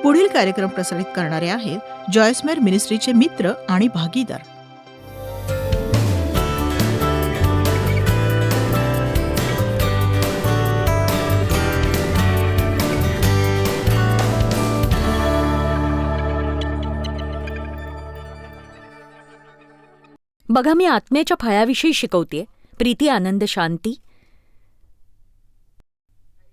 पुढील कार्यक्रम प्रसारित करणारे आहेत जॉयसमेर मिनिस्ट्रीचे मित्र आणि भागीदार. बघा, मी आत्म्याच्या फळाविषयी शिकवतेय. प्रीती, आनंद, शांती,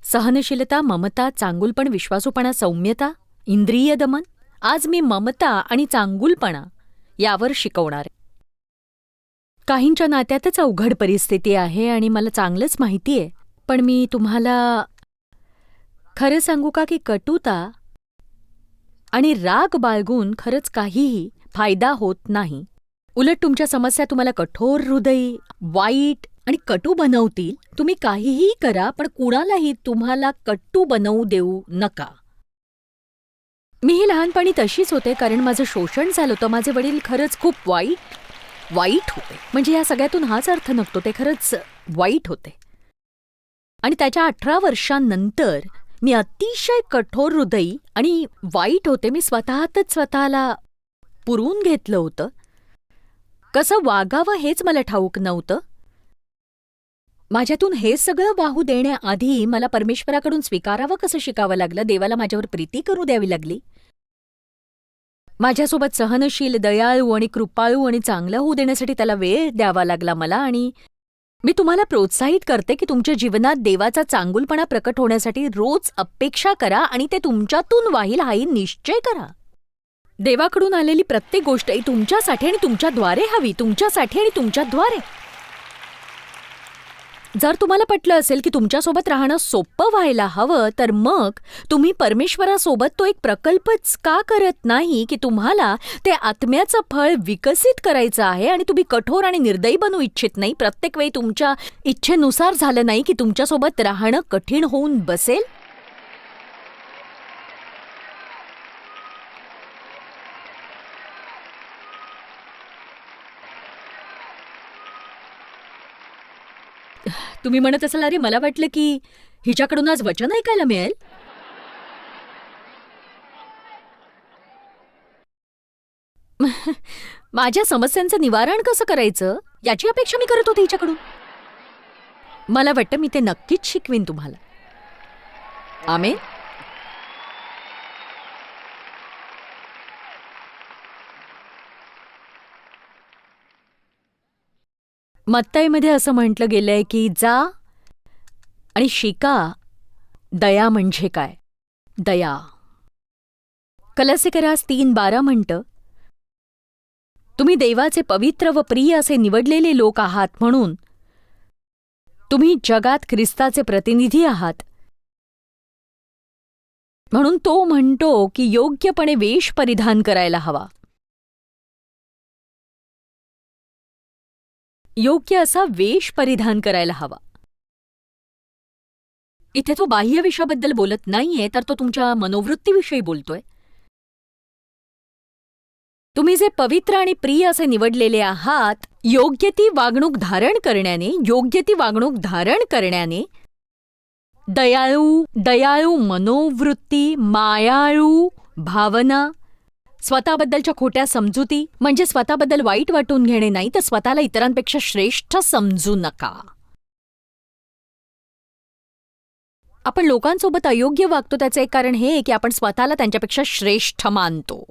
सहनशीलता, ममता, चांगुलपण, विश्वासूपणा, सौम्यता, इंद्रिय दमन. आज मी ममता आणि चांगुलपणा यावर शिकवणार आहे. काहींच्या नात्यातच अवघड परिस्थिती आहे आणि मला चांगलंच माहिती आहे, पण मी तुम्हाला खरं सांगू का की कटुता आणि राग बाळगून खरंच काहीही फायदा होत नाही. उलट तुमच्या समस्या तुम्हाला कठोर हृदयी, वाईट आणि कटू बनवतील. तुम्ही काहीही करा, पण कुणालाही तुम्हाला कट्टू बनवू देऊ नका. मीही लहानपणी तशीच होते, कारण माझं शोषण झालं होतं. माझे वडील खरंच खूप वाईट होते. म्हणजे या सगळ्यातून हाच अर्थ नसतो, ते खरंच वाईट होते. आणि त्याच्या 18 वर्षांनंतर मी अतिशय कठोर हृदयी आणि वाईट होते. मी स्वतःला पुरवून घेतलं होतं. कसं वागावं हेच मला ठाऊक नव्हतं. माझ्यातून हे सगळं वाहू देण्याआधी मला परमेश्वराकडून स्वीकारावं कसं शिकावं लागलं. देवाला माझ्यावर प्रीती करू द्यावी लागली. माझ्यासोबत सहनशील, दयाळू आणि कृपाळू आणि चांगलं होऊ देण्यासाठी त्याला वेळ द्यावा लागला मला. आणि मी तुम्हाला प्रोत्साहित करते की तुमच्या जीवनात देवाचा चांगुलपणा प्रकट होण्यासाठी रोज अपेक्षा करा आणि ते तुमच्यातून वाहील हाही निश्चय करा. देवाकडून आलेली प्रत्येक गोष्ट ही तुमच्यासाठी आणि तुमच्याद्वारे हवी. तुमच्यासाठी आणि तुमच्याद्वारे. जर तुम्हाला पटलं असेल की तुमच्यासोबत राहणं सोपं व्हायला हवं, तर मग तुम्ही परमेश्वरासोबत तो एक प्रकल्पच का करत नाही की तुम्हाला ते आत्म्याचं फळ विकसित करायचं आहे आणि तुम्ही कठोर आणि निर्दयी बनू इच्छित नाही. प्रत्येक वेळी तुमच्या इच्छेनुसार झालं नाही की तुमच्यासोबत राहणं कठीण होऊन बसेल. तुम्ही म्हणत असाल, अरे मला वाटलं की हिच्याकडून आज वचन ऐकायला मिळेल. माझ्या समस्यांचं निवारण कसं करायचं याची अपेक्षा मी करत होते हिच्याकडून. मला वाटतं मी ते नक्कीच शिकवीन तुम्हाला. आमेन. मत्ताईमध्ये असं म्हटलं गेलंय की जा आणि शिका दया म्हणजे काय. दया. कलसीकरास 3:12 म्हणतं, तुम्ही देवाचे पवित्र व प्रिय असे निवडलेले लोक आहात, म्हणून तुम्ही जगात ख्रिस्ताचे प्रतिनिधी आहात. म्हणून तो म्हणतो की योग्यपणे वेश परिधान करायला हवा. योग्य असा वेश परिधान करायला हवा. इथे तो बाह्य विषयाबद्दल बोलत नाहीये, तर तो तुमच्या मनोवृत्तीविषयी बोलतोय. तुम्ही जे पवित्र आणि प्रिय असे निवडलेले आहात, योग्य ती वागणूक धारण करण्याने दयाळू मनोवृत्ती, मायाळू भावना, स्वतःबद्दलच्या खोट्या समजुती, म्हणजे स्वतःबद्दल वाईट वाटून घेणे नाही, तर स्वतःला इतरांपेक्षा श्रेष्ठ समजू नका. आपण लोकांसोबत अयोग्य वागतो त्याचं एक कारण हे की आपण स्वतःला त्यांच्यापेक्षा श्रेष्ठ मानतो.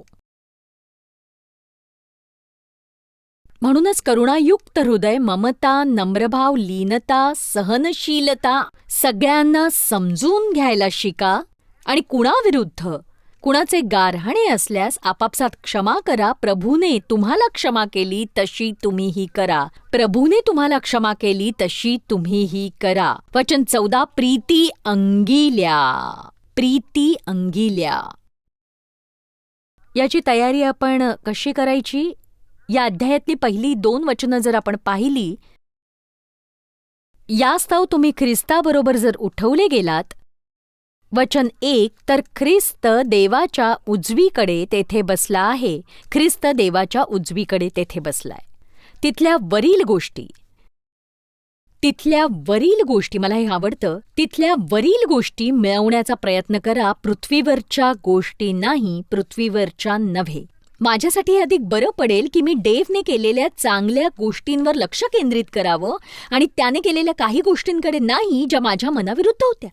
म्हणूनच करुणायुक्त हृदय, ममता, नम्रभाव, लीनता, सहनशीलता, सगळ्यांना समजून घ्यायला शिका. आणि कुणाविरुद्ध कुणाचे गाऱ्हाणे असल्यास आपापसात क्षमा करा. प्रभूने तुम्हाला क्षमा केली तशी तुम्हीही करा. प्रभूने तुम्हाला क्षमा केली तशी तुम्हीही करा. वचन 14, प्रीती अंगिल्या. याची तयारी आपण कशी करायची? या अध्यायातली पहिली 2 वचनं जर आपण पाहिली, यास्तव तुम्ही ख्रिस्ताबरोबर जर उठवले गेलात. वचन 1, तर ख्रिस्त देवाच्या उजवीकडे तेथे बसला आहे. ख्रिस्त देवाच्या उजवीकडे तेथे बसलाय. तिथल्या वरील गोष्टी तिथल्या वरील गोष्टी, मला हे आवडतं, तिथल्या वरील गोष्टी मिळवण्याचा प्रयत्न करा, पृथ्वीवरच्या गोष्टी नाही, पृथ्वीवरच्या नव्हे. माझ्यासाठी हे अधिक बरं पडेल की मी डेव्हने केलेल्या चांगल्या गोष्टींवर लक्ष केंद्रित करावं आणि त्याने केलेल्या काही गोष्टींकडे नाही ज्या माझ्या मनाविरुद्ध होत्या.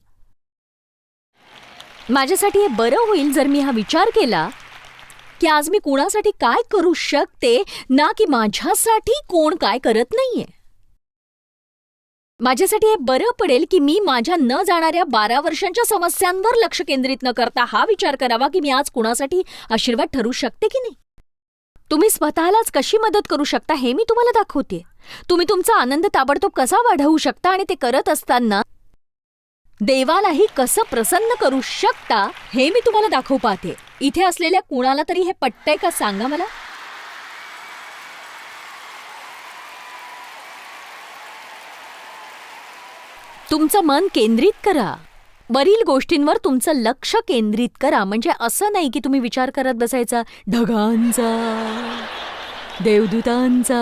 माझ्यासाठी हे बरं होईल जर मी हा विचार केला की आज मी कोणासाठी काय करू शकते, ना की माझ्यासाठी कोण काय करत नाहीये. माझ्यासाठी हे बरं पडेल की मी माझ्या न जाणाऱ्या 12 वर्षांच्या समस्यांवर लक्ष केंद्रित न करता हा विचार करावा की मी आज कुणासाठी आशीर्वाद ठरू शकते की नाही. तुम्ही स्वतःलाच कशी मदत करू शकता हे मी तुम्हाला दाखवते. तुम्ही तुमचा आनंद ताबडतोब कसा वाढवू शकता आणि ते करत असताना देवालाही कसं प्रसन्न करू शकता हे मी तुम्हाला दाखवू पाहते. इथे असलेल्या कुणाला तरी हे पटतंय का सांगा मला. तुमचं मन केंद्रित करा, वरील गोष्टींवर तुमचं लक्ष केंद्रित करा. म्हणजे असं नाही की तुम्ही विचार करत बसायचा ढगांचा, देवदूतांचा,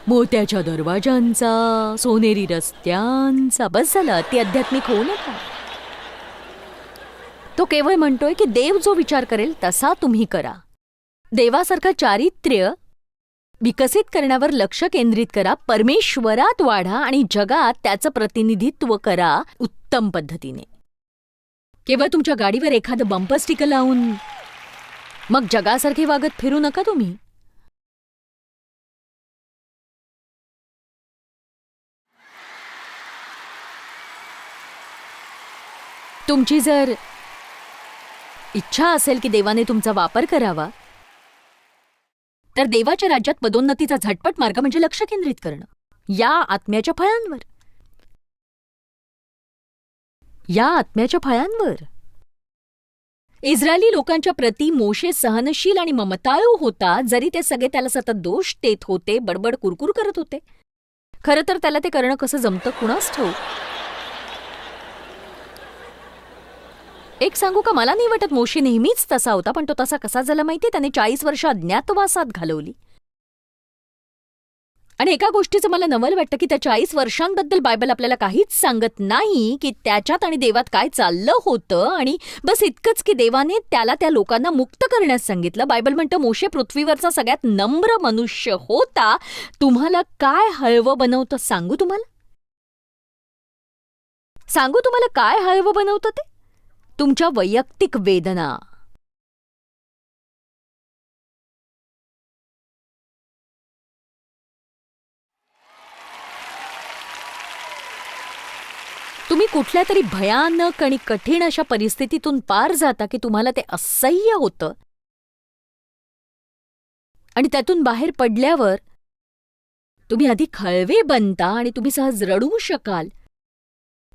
मोत्याच्या दरवाजांचा, सोनेरी रस्त्यांचा. बस झालं, अति आध्यात्मिक होऊ नका. तो केवळ म्हणतोय की देव जो विचार करेल तसा तुम्ही करा. देवासारखं चारित्र्य विकसित करण्यावर लक्ष केंद्रित करा, परमेश्वरात वाढा आणि जगात त्याचं प्रतिनिधित्व करा उत्तम पद्धतीने. केवळ तुमच्या गाडीवर एखादं बंपर स्टिकर लावून मग जगासारखे वागत फिरू नका तुम्ही. तुमची जर इच्छा असेल की देवाने तुमचा वापर करावा, तर देवाच्या राज्यात पदोन्नतीचा झटपट मार्ग म्हणजे लक्ष केंद्रित करणं या आत्म्याच्या फळांवर. या आत्म्याच्या फळांवर. इस्रायली लोकांच्या प्रती मोशे सहनशील आणि ममताळू होता, जरी ते सगळे त्याला सतत दोष देत होते, बडबड कुरकुर करत होते. खरं तर त्याला ते करणं कसं जमतं कुणास ठाऊक. एक सांगू का, मला नाही वाटत मोशे नेहमीच तसा होता, पण तो तसा कसा झाला माहितीये, त्याने 40 वर्ष अज्ञातवासात घालवली. आणि एका गोष्टीचं मला नवल वाटतं की त्या 40 वर्षांबद्दल बायबल आपल्याला काहीच सांगत नाही की त्याच्यात आणि देवात काय चाललं होतं, आणि बस इतकंच की देवाने त्याला त्या लोकांना मुक्त करण्यास सांगितलं. बायबल म्हणतं मोशे पृथ्वीवरचा सगळ्यात नम्र मनुष्य होता. तुम्हाला काय हळवं बनवतं सांगू तुम्हाला काय हळवं बनवतं ते? तुमच्या वैयक्तिक वेदना. तुम्ही कुठल्या तरी भयानक आणि कठीण अशा परिस्थितीतून पार जाता की तुम्हाला ते असह्य होतं, आणि त्यातून बाहेर पडल्यावर तुम्ही अधिक हळवे बनता आणि तुम्ही सहज रडू शकाल.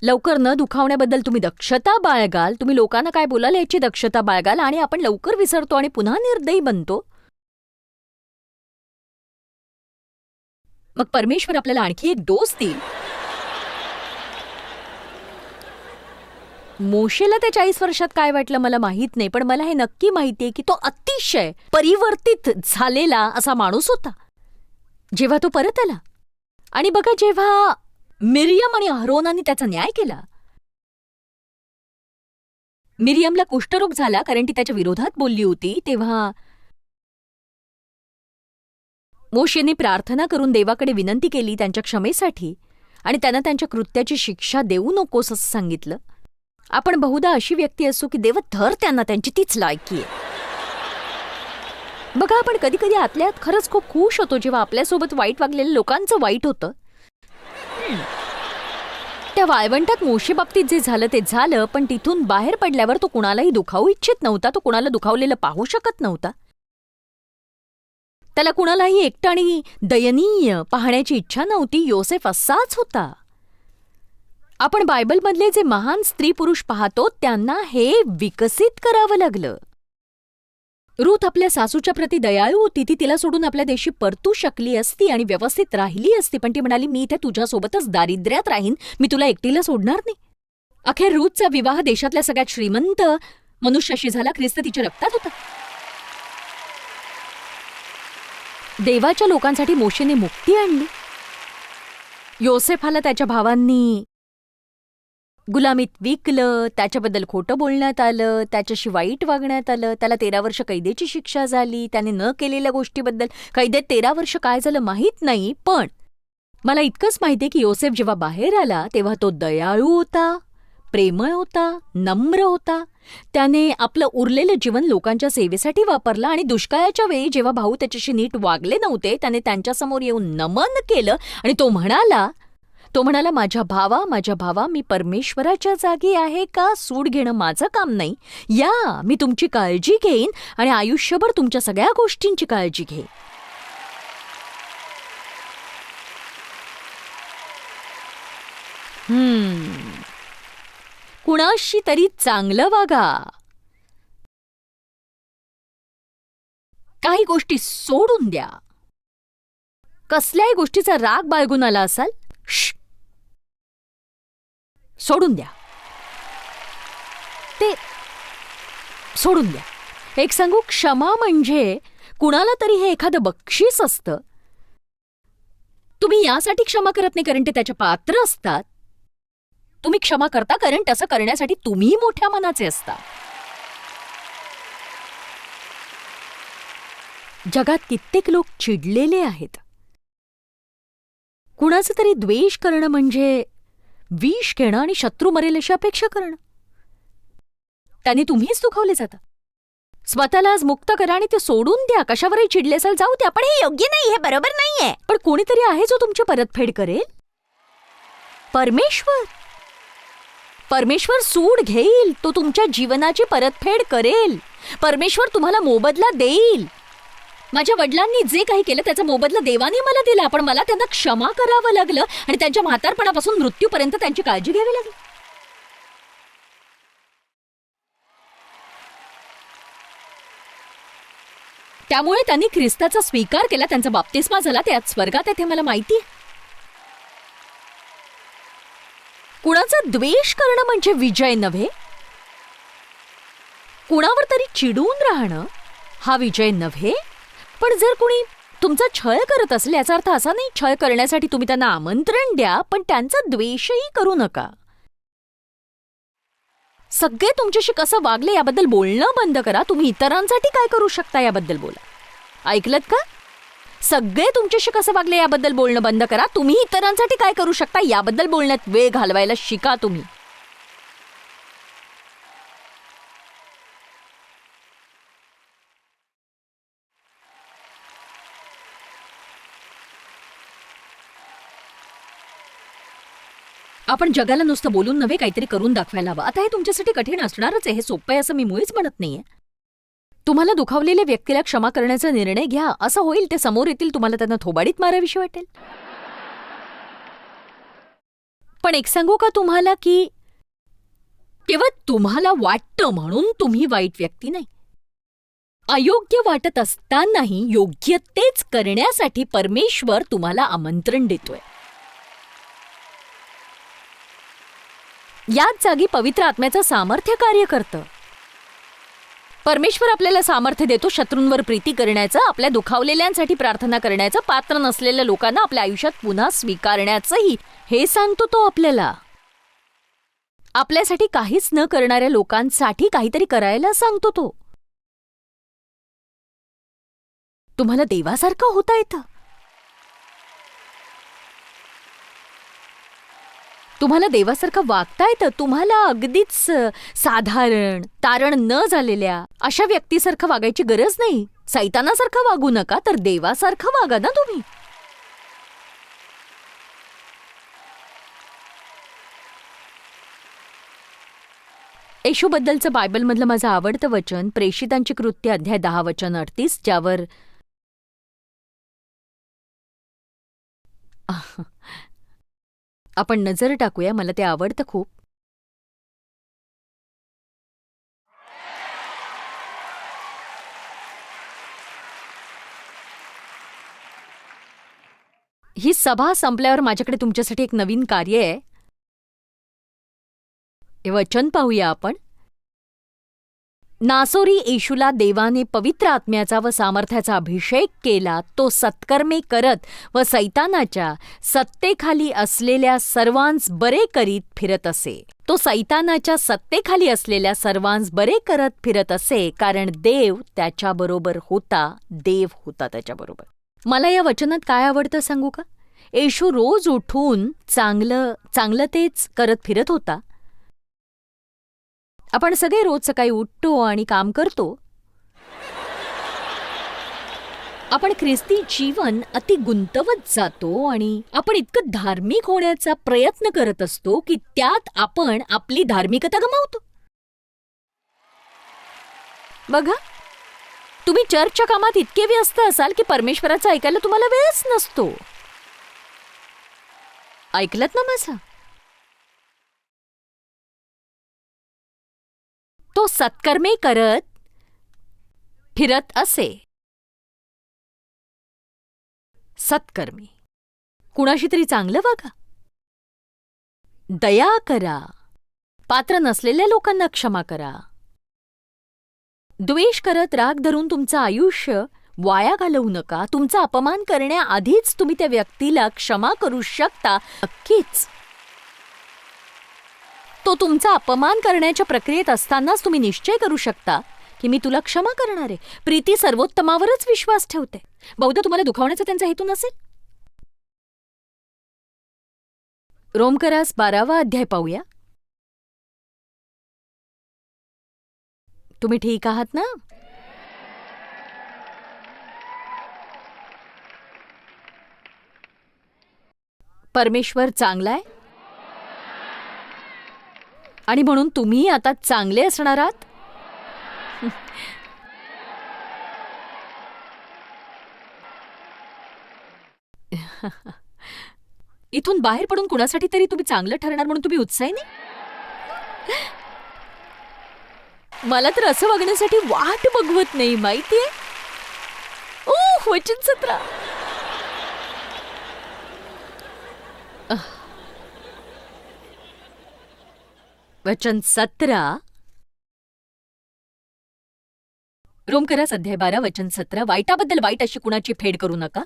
लवकर न दुखावण्याबद्दल तुम्ही दक्षता बाळगाल, तुम्ही लोकांना काय बोलाल याची दक्षता बाळगाल, आणि आपण लवकर विसरतो आणि पुन्हा निर्दयी बनतो. मग परमेश्वर आपल्याला आणखी एक डोस देईल. मोशेला त्या 40 वर्षात काय वाटलं मला माहीत नाही, पण मला हे नक्की माहितीये की तो अतिशय परिवर्तित झालेला असा माणूस होता जेव्हा तो परत आला. आणि बघा, जेव्हा मिरियम आणि अहरोनाने त्याचा न्याय केला, मिरियमला कुष्ठरोग झाला कारण ती त्याच्या विरोधात बोलली होती, तेव्हा मोशेने प्रार्थना करून देवाकडे विनंती केली त्यांच्या क्षमेसाठी, आणि त्यानं त्यांच्या कृत्याची शिक्षा देऊ नकोस असं सांगितलं. आपण बहुधा अशी व्यक्ती असू की देव धर त्यांना, त्यांची तीच लायकी आहे. बघा, आपण कधी कधी आतल्यात खरंच खूप खुश होतो जेव्हा आपल्यासोबत वाईट वागलेल्या लोकांचं वाईट होतं. त्या वाळवंटात मोशे बाबतीत जे झालं ते झालं, पण तिथून बाहेर पडल्यावर तो कुणालाही दुखावू इच्छित नव्हता. तो कुणाला दुखावलेलं पाहू शकत नव्हता. त्याला कुणालाही एकटं आणि दयनीय पाहण्याची इच्छा नव्हती. योसेफ असाच होता. आपण बायबलमधले जे महान स्त्री पुरुष पाहतो त्यांना हे विकसित करावं लागलं. रूथ आपल्या सासूच्या प्रती दयाळू होती. ती तिला सोडून आपल्या देशी परतू शकली असती आणि व्यवस्थित राहिली असती, पण ती म्हणाली, मी इथे तुझ्यासोबतच दारिद्र्यात राहीन, मी तुला एकटीला सोडणार नाही. अखेर रूथचा विवाह देशातल्या सगळ्यात श्रीमंत मनुष्याशी झाला. ख्रिस्त तिच्या रक्तात होता. देवाच्या लोकांसाठी मोशेने मुक्ती आणली. योसेफाला त्याच्या भावांनी गुलामीत विकलं, त्याच्याबद्दल खोटं बोलण्यात आलं, त्याच्याशी वाईट वागण्यात आलं, त्याला 13 वर्ष कैदेची शिक्षा झाली. त्याने न केलेल्या गोष्टीबद्दल कैदेत 13 वर्ष काय झालं माहीत नाही, पण मला इतकंच माहिती आहे की योसेफ जेव्हा बाहेर आला तेव्हा तो दयाळू होता, प्रेमळ होता, नम्र होता. त्याने आपलं उरलेलं जीवन लोकांच्या सेवेसाठी वापरलं आणि दुष्काळाच्या वेळी जेव्हा भाऊ त्याच्याशी नीट वागले नव्हते त्याने त्यांच्यासमोर येऊन नमन केलं आणि तो म्हणाला, माझ्या भावा, मी परमेश्वराच्या जागी आहे का? सूड घेणं माझं काम नाही. या, मी तुमची काळजी घेईन आणि आयुष्यभर तुमच्या सगळ्या गोष्टींची काळजी घेईन. कुणाशी तरी चांगलं वागा. काही गोष्टी सोडून द्या. कसल्याही गोष्टीचा राग बाळगून आला असाल, सोडून द्या. ते सोडून द्या. एक सांगू, क्षमा म्हणजे कुणाला तरी हे एखादं बक्षीस असतं. तुम्ही यासाठी क्षमा करत नाही कारण ते त्याच्या पात्र असतात. तुम्ही क्षमा करता कारण तसं करण्यासाठी तुम्ही मोठ्या मनाचे असता. जगात कित्येक लोक चिडलेले आहेत. कुणाचं तरी द्वेष करणं म्हणजे विष घेणं आणि शत्रू मरेल अशी अपेक्षा करणं. त्याने तुम्हीच दुखावले जाता. स्वतःला आज मुक्त करा आणि ते सोडून द्या. कशावरही चिडले असाल जाऊ द्या, पण हे योग्य नाही, हे बरोबर नाहीये. पण कोणीतरी आहे जो तुमची परतफेड करेल. परमेश्वर सूड घेईल. तो तुमच्या जीवनाची परतफेड करेल. परमेश्वर तुम्हाला मोबदला देईल. माझ्या वडिलांनी जे काही केलं त्याचा मोबदला देवाने मला दिला, पण मला त्यांना क्षमा करावं लागलं आणि त्यांच्या म्हातारपणापासून मृत्यूपर्यंत त्यांची काळजी घ्यावी लागली. त्यामुळे त्यांनी ख्रिस्ताचा स्वीकार केला, त्यांचा बाप्तिस्मा झाला, ते आज स्वर्गात आहे, मला माहिती आहे. कुणाचा द्वेष करणं म्हणजे विजय नव्हे. कुणावर तरी चिडून राहणं हा विजय नव्हे. पण जर कुणी तुमचा छळ करत असेल याचा अर्थ असा नाही छळ करण्यासाठी तुम्ही त्यांना आमंत्रण द्या, पण त्यांचा द्वेषही करू नका. सगळे तुमच्याशी कसं वागले याबद्दल बोलणं बंद करा. तुम्ही इतरांसाठी काय करू शकता याबद्दल बोला. ऐकलत का? सगळे तुमच्याशी कसं वागले याबद्दल बोलणं बंद करा. तुम्ही इतरांसाठी काय करू शकता याबद्दल बोलण्यात वेळ घालवायला शिका तुम्ही. आपण जगाला नुसतं बोलून नव्हे काहीतरी करून दाखवायला हवं. आता हे तुमच्यासाठी कठीण असणारच आहे, हे सोपं आहे असं मी मुळीच म्हणत नाहीये. तुम्हाला दुखावलेल्या व्यक्तीला क्षमा करण्याचा निर्णय घ्या. असं होईल ते समोर येतील, तुम्हाला त्यांना थोबाडीत माराविषयी वाटेल. पण एक सांगू का तुम्हाला की केवळ तुम्हाला वाटतं म्हणून तुम्ही वाईट व्यक्ती नाही. अयोग्य वाटत असतानाही योग्य तेच करण्यासाठी परमेश्वर तुम्हाला आमंत्रण देतोय. याच जागी पवित्र आत्म्याचं सामर्थ्य कार्य करतं. परमेश्वर आपल्याला सामर्थ्य देतो शत्रूंवर प्रीती करण्याचं, आपल्या दुखावलेल्यांसाठी प्रार्थना करण्याचं, पात्र नसलेल्या लोकांना आपल्या आयुष्यात पुन्हा स्वीकारण्याचंही. हे सांगतो तो आपल्याला. आपल्यासाठी काहीच न करणाऱ्या लोकांसाठी काहीतरी करायला सांगतो तो. तुम्हाला देवासारखं होता येतं. तुम्हाला देवासारखं वागता येतं. तुम्हाला अगदीच साधारण तारण न झालेल्या अशा व्यक्तीसारखं वागायची गरज नाही. सैतानासारखं वागू नका, तर देवासारखं वागा ना तुम्ही. येशूबद्दलचं बायबलमधलं माझं आवडतं वचन प्रेषितांची कृत्य अध्याय 10 वचन 38, ज्यावर आपण नजर टाकूया. मला ते आवडतं खूप. ही सभा संपल्यावर माझ्याकडे तुमच्यासाठी एक नवीन कार्य आहे. हे वचन पाहूया आपण. नासोरी येशूला देवाने पवित्र आत्म्याचा व सामर्थ्याचा अभिषेक केला. तो सत्कर्मे करत व सैतानाच्या सत्तेखाली असलेल्या सर्वांस बरे करीत फिरत असे. तो सैतानाच्या सत्तेखाली असलेल्या सर्वांस बरे करत फिरत असे, कारण देव त्याच्याबरोबर होता. देव होता त्याच्याबरोबर. मला या वचनात काय आवडतं सांगू का? येशू रोज उठून चांगलं तेच करत फिरत होता. आपण सगळे रोज सकाळी उठतो आणि काम करतो. आपण ख्रिस्ती जीवन अति गुंतवत जातो आणि आपण इतकं धार्मिक होण्याचा प्रयत्न करत असतो की त्यात आपण आपली धार्मिकता गमावतो. बघा, तुम्ही चर्चच्या कामात इतके व्यस्त असाल की परमेश्वराचं ऐकायला तुम्हाला वेळच नसतो. ऐकलत ना माझं? तो सत्कर्मे करत फिरत असे. सत्कर्मी. कुणाशी तरी चांगलं वागा, दया करा, पात्र नसलेल्या लोकांना क्षमा करा. द्वेष करत राग धरून तुमचं आयुष्य वाया घालवू नका. तुमचा अपमान करण्याआधीच तुम्ही त्या व्यक्तीला क्षमा करू शकता. नक्कीच. तो तुमचा अपमान करण्याच्या प्रक्रियेत असतानाच तुम्ही निश्चय करू शकता की मी तुला क्षमा करणार आहे. प्रीती सर्वोत्तमावरच विश्वास ठेवते. बहुधा तुम्हाला दुखावण्याचा त्यांचा हेतू नसेल. रोमकरास 12वा अध्याय पाहूया. तुम्ही ठीक आहात ना? परमेश्वर चांगला आहे आणि म्हणून तुम्ही आता चांगले असणार आहात. इथून बाहेर पडून कुणासाठी तरी तुम्ही चांगलं ठरणार म्हणून तुम्ही उत्साही नाही. मला तर असं वागण्यासाठी वाट बघवत नाही, माहितीये. ओ वचन 17. वचन 17. रोमकरास अध्याय 12 वचन 17. वाईटाबद्दल वाईट अशी कुणाची फेड करू नका.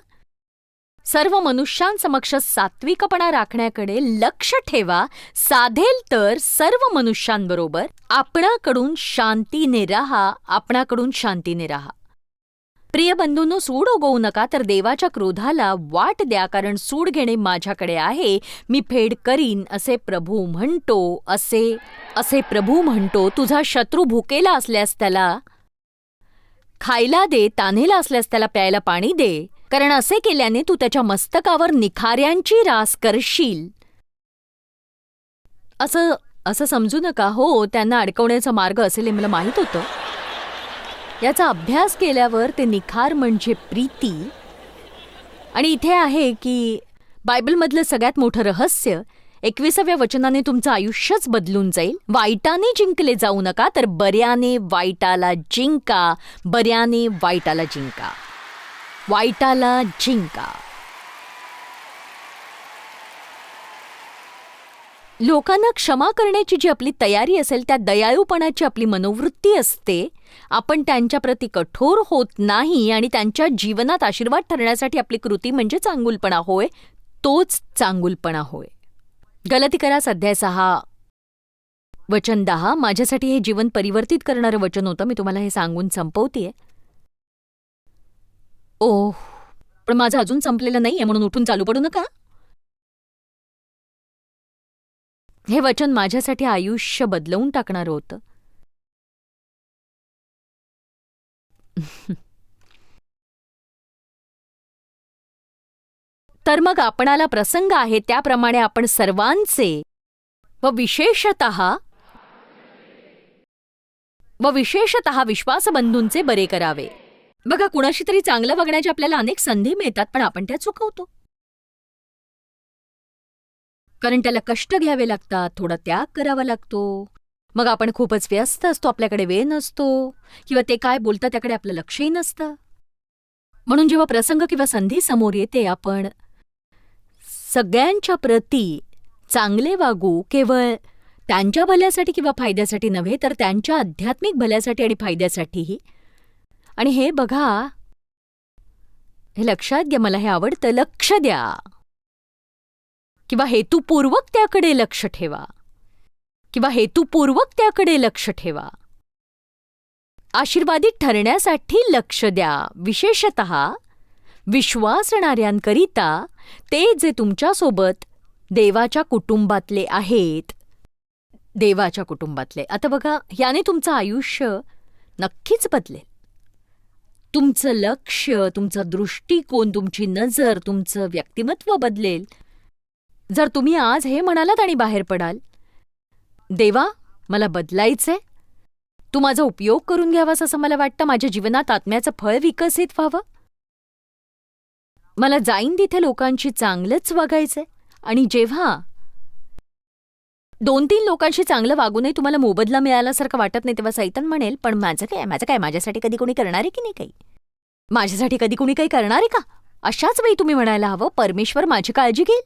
सर्व मनुष्यांसमक्ष सात्विकपणा राखण्याकडे लक्ष ठेवा. साधेल तर सर्व मनुष्यांबरोबर आपणाकडून शांतीने राहा. प्रिय बंधूंनो, सूड उगवू नका, तर देवाच्या क्रोधाला वाट द्या, कारण सूड घेणे माझ्याकडे आहे, मी फेड करीन, असे प्रभू म्हणतो. तुझा शत्रू भुकेला असल्यास त्याला खायला दे, तान्हेला असल्यास त्याला प्यायला पाणी दे, कारण असे केल्याने तू त्याच्या मस्तकावर निखाऱ्यांची रास करशील. असं समजू नका. हो, त्यांना अडकवण्याचा मार्ग असेल हे मला माहीत होतं. याचा अभ्यास केल्यावर ते निखार म्हणजे प्रीती. आणि इथे आहे की बायबलमधलं सगळ्यात मोठं रहस्य 21व्या वचनाने तुमचं आयुष्यच बदलून जाईल. वाईटाने जिंकले जाऊ नका, तर बऱ्याने वाईटाला जिंका. लोकांना क्षमा करण्याची जी आपली तयारी असेल, त्या दयाळूपणाची आपली मनोवृत्ती असते. आपण त्यांच्याप्रती कठोर होत नाही आणि त्यांच्या जीवनात आशीर्वाद ठरण्यासाठी आपली कृती म्हणजे चांगुलपणा होय. तोच चांगुलपणा होय. गलातीकरास अध्याय 6 वचन 10. माझ्यासाठी हे जीवन परिवर्तित करणारं वचन होतं. मी तुम्हाला हे सांगून संपवतेय. ओह, पण माझं अजून संपलेलं नाहीये म्हणून उठून चालू पडू नका. हे वचन माझ्यासाठी आयुष्य बदलवून टाकणारं होतं. तर मग आपणाला प्रसंग आहे त्याप्रमाणे आपण सर्वांचे व विशेषतः विश्वासबंधूंचे बरे करावे. बघा, कुणाशी तरी चांगलं वागण्याची आपल्याला अनेक संधी मिळतात, पण आपण त्या चुकवतो. कारण त्याला कष्ट घ्यावे लागतात, थोडा त्याग करावा लागतो. मग आपण खूपच व्यस्त असतो, आपल्याकडे वेळ नसतो, किंवा ते काय बोलतात त्याकडे आपलं लक्षही नसतं. म्हणून जेव्हा प्रसंग किंवा संधी समोर येते, आपण सगळ्यांच्या प्रती चांगले वागू, केवळ त्यांच्या भल्यासाठी किंवा फायद्यासाठी नव्हे, तर त्यांच्या आध्यात्मिक भल्यासाठी आणि फायद्यासाठीही. आणि हे बघा, हे लक्षात घ्या, मला हे आवडतं. लक्ष द्या किंवा हेतुपूर्वक त्याकडे लक्ष ठेवा किंवा हेतुपूर्वक त्याकडे लक्ष ठेवा. आशीर्वादित ठरण्यासाठी लक्ष द्या, विशेषतः विश्वासणाऱ्यांकरिता, ते जे तुमच्यासोबत देवाच्या कुटुंबातले आहेत. देवाच्या कुटुंबातले. आता बघा, याने तुमचं आयुष्य नक्कीच बदलेल. तुमचं लक्ष, तुमचा दृष्टिकोन, तुमची नजर, तुमचं व्यक्तिमत्व बदलेल. जर तुम्ही आज हे म्हणालात आणि बाहेर पडाल, देवा मला बदलायचंय, तू माझा उपयोग करून घ्यावास असं मला वाटतं, माझ्या जीवनात आत्म्याचं फळ विकसित व्हावं, मला जाईन तिथे लोकांशी चांगलंच वागायचंय. आणि जेव्हा 2-3 लोकांशी चांगलं वागूनही तुम्हाला मोबदला मिळाल्यासारखं वाटत नाही, तेव्हा सैतान म्हणेल, पण माझं काय, माझ्यासाठी कधी कोणी करणार आहे की नाही काही? माझ्यासाठी कधी कोणी काही करणार आहे का? अशाच वेळी तुम्ही म्हणायला हवं, परमेश्वर माझी काळजी घेईल.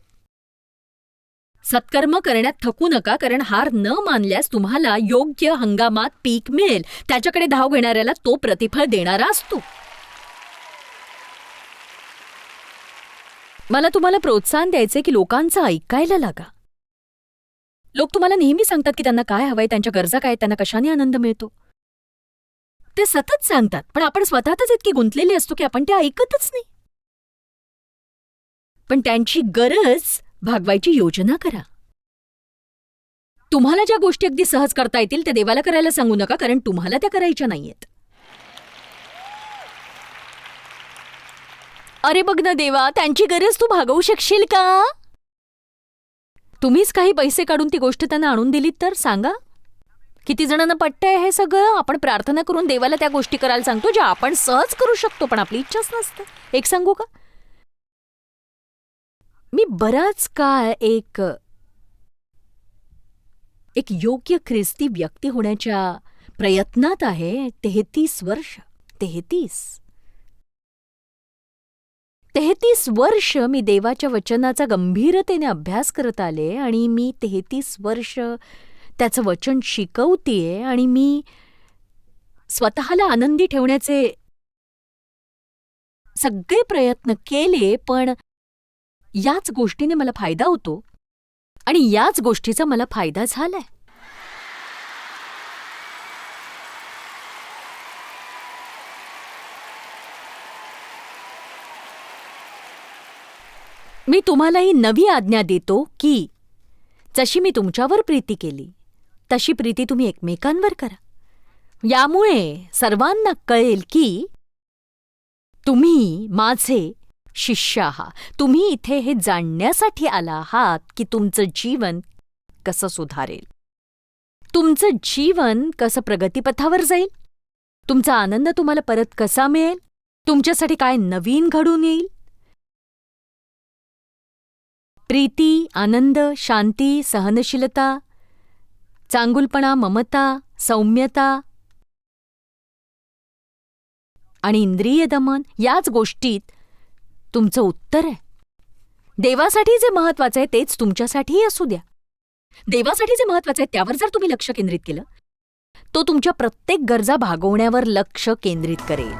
सत्कर्म करण्यात थकू नका, कारण हार न मानल्यास तुम्हाला योग्य हंगामात पीक मिळेल. त्याच्याकडे धाव घेणाऱ्याला तो प्रतिफळ देणारा असतो. मला तुम्हाला प्रोत्साहन द्यायचे की लोकांचं ऐकायला लागा. लोक तुम्हाला नेहमी सांगतात की त्यांना काय हवंय, त्यांच्या गरजा काय, त्यांना कशाने आनंद मिळतो. ते सतत सांगतात, पण आपण स्वतःतच इतकी गुंतलेली असतो की आपण ते ऐकतच नाही. पण त्यांची गरज भागवायची योजना करा. तुम्हाला ज्या गोष्टी अगदी सहज करता येतील त्या देवाला करायला सांगू नका, कारण तुम्हाला त्या करायच्या नाहीयेत. अरे बघ ना देवा, त्यांची गरज तू भागवू शकशील का? तुम्हीच काही पैसे काढून ती गोष्ट त्यांना आणून दिलीत तर सांगा. किती जणांना पटतंय हे सगळं? आपण प्रार्थना करून देवाला त्या गोष्टी करायला सांगतो ज्या आपण सहज करू शकतो, पण आपली इच्छाच नसते. एक सांगू का, मी बराच काळ एक योग्य ख्रिस्ती व्यक्ती होण्याच्या प्रयत्नात आहे. 33 वर्ष. 33 वर्ष मी देवाच्या वचनाचा गंभीरतेने अभ्यास करत आले आणि मी 33 वर्ष त्याचं वचन शिकवतेय आणि मी स्वतःला आनंदी ठेवण्याचे सगळे प्रयत्न केले, पण याच गोष्टीने मला फायदा होतो आणि याच गोष्टीचा मला फायदा झालाय. मी तुम्हाला ही नवी आज्ञा देतो की जशी मी तुमच्यावर प्रीती केली तशी प्रीती तुम्ही एकमेकांवर करा. यामुळे सर्वांना कळेल की तुम्ही माझे शिष्य आहात. तुम्ही इथे हे जाणण्यासाठी आला आहात की तुमचं जीवन कसं सुधारेल, तुमचं जीवन कसं प्रगतीपथावर जाईल, तुमचा आनंद तुम्हाला परत कसा मिळेल, तुमच्यासाठी काय नवीन घडून येईल. प्रीती, आनंद, शांती, सहनशीलता, चांगुलपणा, ममता, सौम्यता आणि इंद्रिय दमन, याच गोष्टीत तुमचं उत्तर आहे. देवासाठी जे महत्वाचं आहे तेच तुमच्यासाठीही असू द्या. देवासाठी जे महत्वाचं आहे त्यावर जर तुम्ही लक्ष केंद्रित केलं, तो तुमच्या प्रत्येक गरजा भागवण्यावर लक्ष केंद्रित करेल.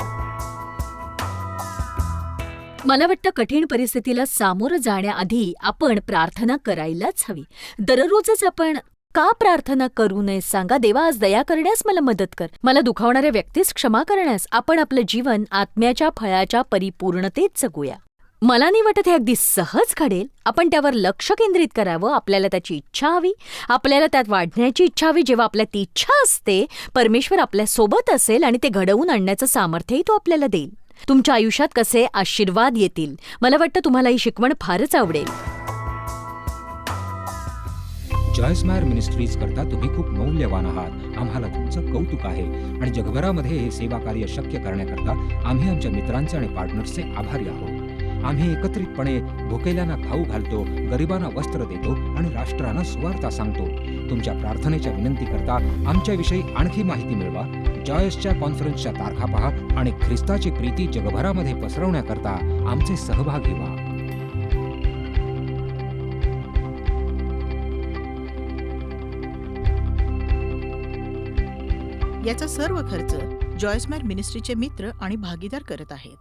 मला वाटतं कठीण परिस्थितीला सामोरं जाण्याआधी आपण प्रार्थना करायलाच हवी. दररोजच आपण का प्रार्थना करू नये सांगा? देवा, आज दया करण्यास मला मदत कर, मला दुखावणाऱ्या व्यक्तीस क्षमा करण्यास. आपण आपलं जीवन आत्म्याच्या फळाच्या परिपूर्णतेत जगूया. मला नाही वाटत हे अगदी सहज घडेल. आपण त्यावर लक्ष केंद्रित करावं. आपल्याला त्याची इच्छा हवी, आपल्याला त्यात वाढण्याची इच्छा हवी. जेव्हा आपल्यात ती इच्छा असते, परमेश्वर आपल्यासोबत असेल आणि ते घडवून आणण्याचं सामर्थ्यही तो आपल्याला देईल. तुमच्या आयुष्यात कसे आशीर्वाद येतील. मला वाटतं तुम्हाला ही शिकवण फारच आवडेल. जॉयस मायर मिनिस्ट्रीज करता तुम्ही खूप मौल्यवान आहात. आम्हाला तुमचं कौतुक आहे आणि जगभरामध्ये हे सेवा कार्य शक्य करण्याकरता आम्ही आमच्या मित्रांचे आणि पार्टनर्सचे आभारी आहोत. आम्ही एकत्रितपणे भुकेल्यांना खाऊ घालतो, गरिबांना वस्त्र देतो आणि राष्ट्रांना सुवार्ता सांगतो. तुमच्या प्रार्थनेच्या विनंती करता आमच्याविषयी आणखी माहिती मिळवा. जॉयसच्या कॉन्फरन्सच्या तारखा पहा आणि ख्रिस्ताची प्रीती जगभरामध्ये पसरवण्याकरता आमचे सहभागी व्हा. याचा सर्व खर्च जॉयस्मॅर मिनिस्ट्रीचे मित्र आणि भागीदार करत आहेत.